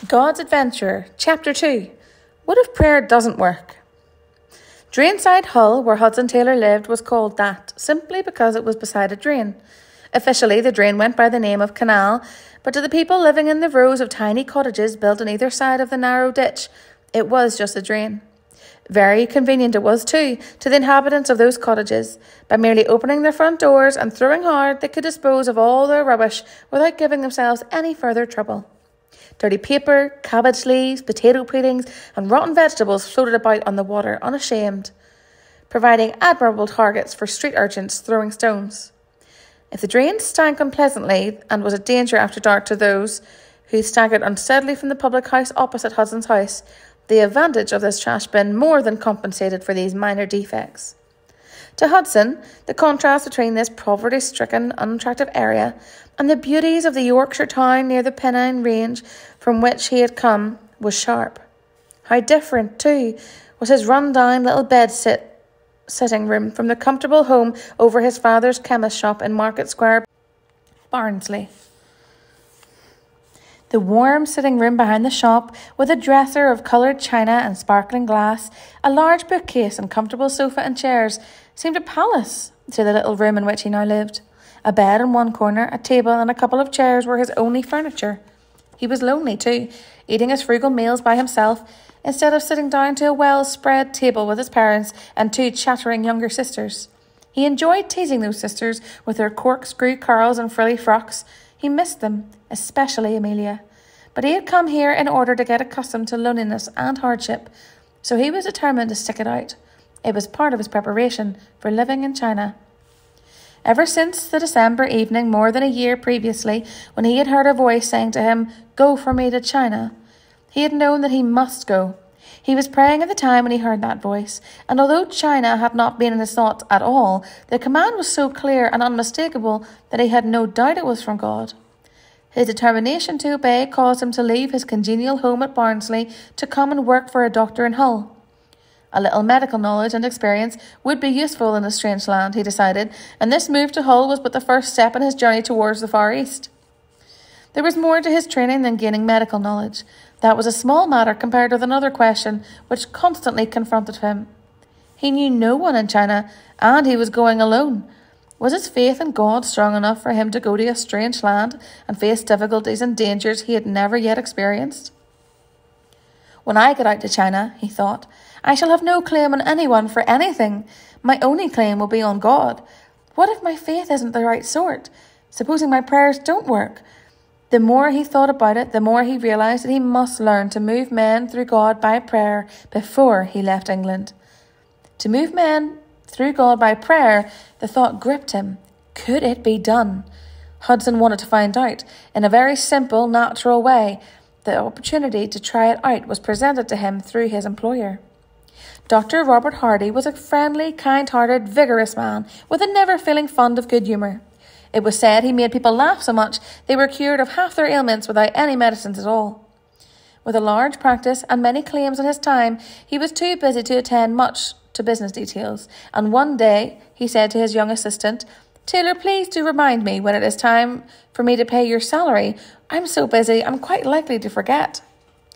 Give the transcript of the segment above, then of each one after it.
God's Adventurer, Chapter 2. What if prayer doesn't work? Drainside Hull, where Hudson Taylor lived, was called that simply because it was beside a drain. Officially, the drain went by the name of Canal, but to the people living in the rows of tiny cottages built on either side of the narrow ditch, it was just a drain. Very convenient it was too to the inhabitants of those cottages. By merely opening their front doors and throwing hard, they could dispose of all their rubbish without giving themselves any further trouble. Dirty paper, cabbage leaves, potato peelings and rotten vegetables floated about on the water unashamed, providing admirable targets for street urchins throwing stones. If the drain stank unpleasantly and was a danger after dark to those who staggered unsteadily from the public house opposite Hudson's house, the advantage of this trash bin more than compensated for these minor defects. To Hudson, the contrast between this poverty-stricken, unattractive area and the beauties of the Yorkshire town near the Pennine Range from which he had come was sharp. How different, too, was his run-down little sitting room from the comfortable home over his father's chemist shop in Market Square, Barnsley. The warm sitting room behind the shop, with a dresser of coloured china and sparkling glass, a large bookcase and comfortable sofa and chairs, seemed a palace to the little room in which he now lived. A bed in one corner, a table and a couple of chairs were his only furniture. He was lonely too, eating his frugal meals by himself, instead of sitting down to a well-spread table with his parents and two chattering younger sisters. He enjoyed teasing those sisters with their corkscrew curls and frilly frocks. He missed them, especially Amelia. But he had come here in order to get accustomed to loneliness and hardship, so he was determined to stick it out. It was part of his preparation for living in China. Ever since the December evening more than a year previously, when he had heard a voice saying to him, "Go for me to China," he had known that he must go. He was praying at the time when he heard that voice, and although China had not been in his thoughts at all, the command was so clear and unmistakable that he had no doubt it was from God. His determination to obey caused him to leave his congenial home at Barnsley to come and work for a doctor in Hull. A little medical knowledge and experience would be useful in a strange land, he decided, and this move to Hull was but the first step in his journey towards the Far East. There was more to his training than gaining medical knowledge. That was a small matter compared with another question which constantly confronted him. He knew no one in China, and he was going alone. Was his faith in God strong enough for him to go to a strange land and face difficulties and dangers he had never yet experienced? When I get out to China, he thought, I shall have no claim on anyone for anything. My only claim will be on God. What if my faith isn't the right sort? Supposing my prayers don't work? The more he thought about it, the more he realised that he must learn to move men through God by prayer before he left England. To move men through God by prayer, the thought gripped him. Could it be done? Hudson wanted to find out. In a very simple, natural way, the opportunity to try it out was presented to him through his employer. Dr. Robert Hardy was a friendly, kind-hearted, vigorous man with a never-failing fund of good humour. It was said he made people laugh so much they were cured of half their ailments without any medicines at all. With a large practice and many claims on his time, he was too busy to attend much to business details, and one day he said to his young assistant, "Taylor, please do remind me when it is time for me to pay your salary. I'm so busy, I'm quite likely to forget."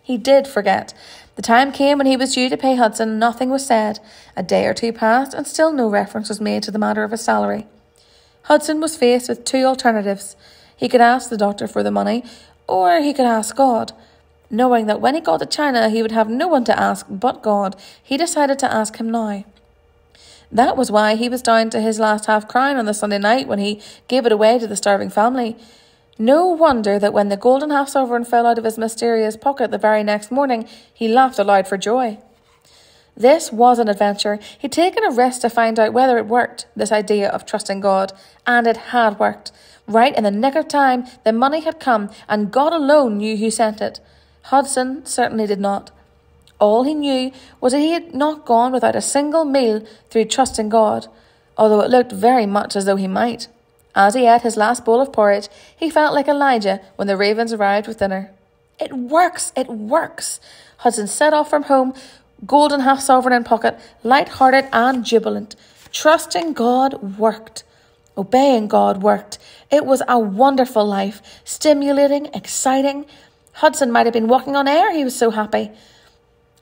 He did forget. The time came when he was due to pay Hudson. Nothing was said. A day or two passed, and still no reference was made to the matter of his salary. Hudson was faced with two alternatives. He could ask the doctor for the money, or he could ask God. Knowing that when he got to China he would have no one to ask but God, he decided to ask him now. That was why he was down to his last half-crown on the Sunday night when he gave it away to the starving family. No wonder that when the golden half-sovereign fell out of his mysterious pocket the very next morning, he laughed aloud for joy. This was an adventure. He'd taken a risk to find out whether it worked, this idea of trusting God, and it had worked. Right in the nick of time, the money had come, and God alone knew who sent it. Hudson certainly did not. All he knew was that he had not gone without a single meal through trusting God, although it looked very much as though he might. As he ate his last bowl of porridge, he felt like Elijah when the ravens arrived with dinner. It works! It works! Hudson set off from home, golden half-sovereign in pocket, light-hearted and jubilant. Trusting God worked. Obeying God worked. It was a wonderful life, stimulating, exciting. Hudson might have been walking on air, he was so happy.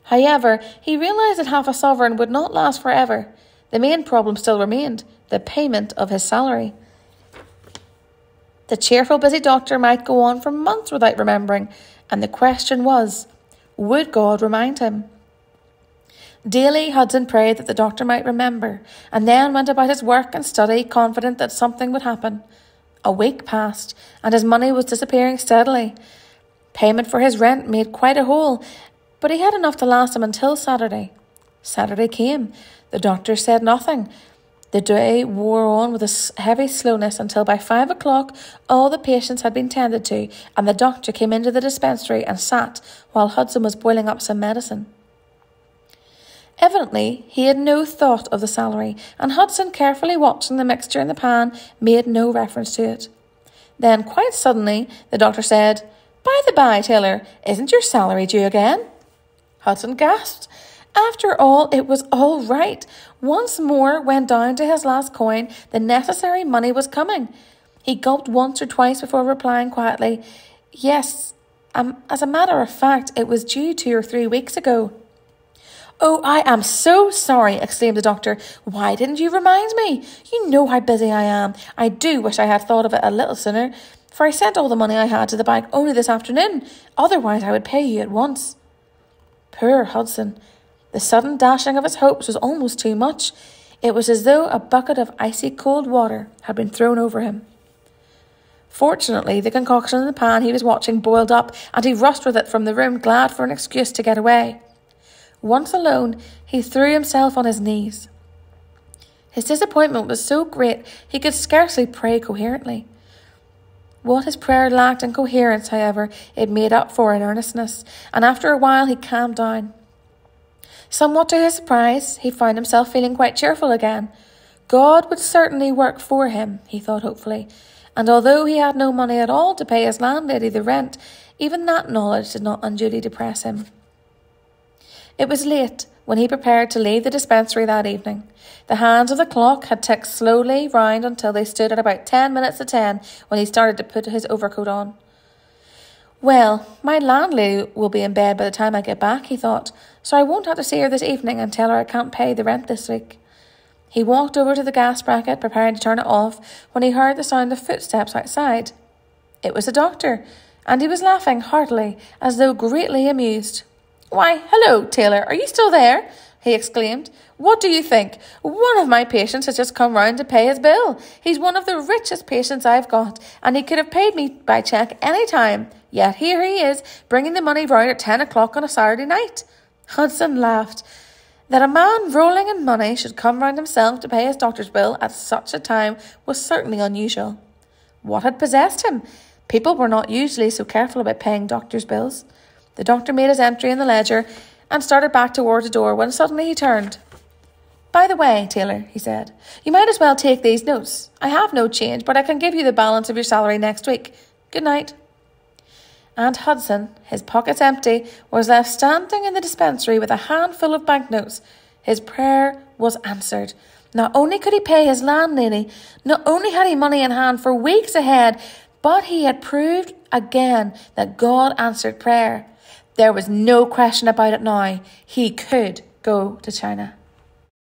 However, he realised that half a sovereign would not last forever. The main problem still remained, the payment of his salary. The cheerful, busy doctor might go on for months without remembering, and the question was, would God remind him? Daily, Hudson prayed that the doctor might remember, and then went about his work and study, confident that something would happen. A week passed, and his money was disappearing steadily. Payment for his rent made quite a hole, but he had enough to last him until Saturday. Saturday came. The doctor said nothing. The day wore on with a heavy slowness until by 5 o'clock all the patients had been tended to, and the doctor came into the dispensary and sat while Hudson was boiling up some medicine. Evidently, he had no thought of the salary, and Hudson, carefully watching the mixture in the pan, made no reference to it. Then, quite suddenly, the doctor said, "By the by, Taylor, isn't your salary due again?" Hudson gasped. After all, it was all right. Once more, when down to his last coin, the necessary money was coming. He gulped once or twice before replying quietly, "Yes, as a matter of fact, it was due 2 or 3 weeks ago." "Oh, I am so sorry," exclaimed the doctor. "Why didn't you remind me? You know how busy I am. I do wish I had thought of it a little sooner, for I sent all the money I had to the bank only this afternoon. Otherwise, I would pay you at once." Poor Hudson. The sudden dashing of his hopes was almost too much. It was as though a bucket of icy cold water had been thrown over him. Fortunately, the concoction in the pan he was watching boiled up, and he rushed with it from the room, glad for an excuse to get away. Once alone, he threw himself on his knees. His disappointment was so great he could scarcely pray coherently. What his prayer lacked in coherence, however, it made up for in earnestness, and after a while he calmed down. Somewhat to his surprise, he found himself feeling quite cheerful again. God would certainly work for him, he thought hopefully, and although he had no money at all to pay his landlady the rent, even that knowledge did not unduly depress him. It was late when he prepared to leave the dispensary that evening. The hands of the clock had ticked slowly round until they stood at about 10 minutes to 10 when he started to put his overcoat on. "Well, my landlady will be in bed by the time I get back," he thought, "so I won't have to see her this evening and tell her I can't pay the rent this week." He walked over to the gas bracket, preparing to turn it off, when he heard the sound of footsteps outside. It was the doctor, and he was laughing heartily, as though greatly amused. "Why, hello, Taylor, are you still there?" he exclaimed. "What do you think? One of my patients has just come round to pay his bill. He's one of the richest patients I've got, and he could have paid me by cheque any time. Yet here he is, bringing the money round at 10 o'clock on a Saturday night." Hudson laughed. That a man rolling in money should come round himself to pay his doctor's bill at such a time was certainly unusual. What had possessed him? People were not usually so careful about paying doctor's bills. The doctor made his entry in the ledger and started back towards the door when suddenly he turned. "By the way, Taylor," he said, "you might as well take these notes. I have no change, but I can give you the balance of your salary next week. Good night." And Hudson, his pockets empty, was left standing in the dispensary with a handful of banknotes. His prayer was answered. Not only could he pay his landlady, not only had he money in hand for weeks ahead, but he had proved again that God answered prayer. There was no question about it now. He could go to China.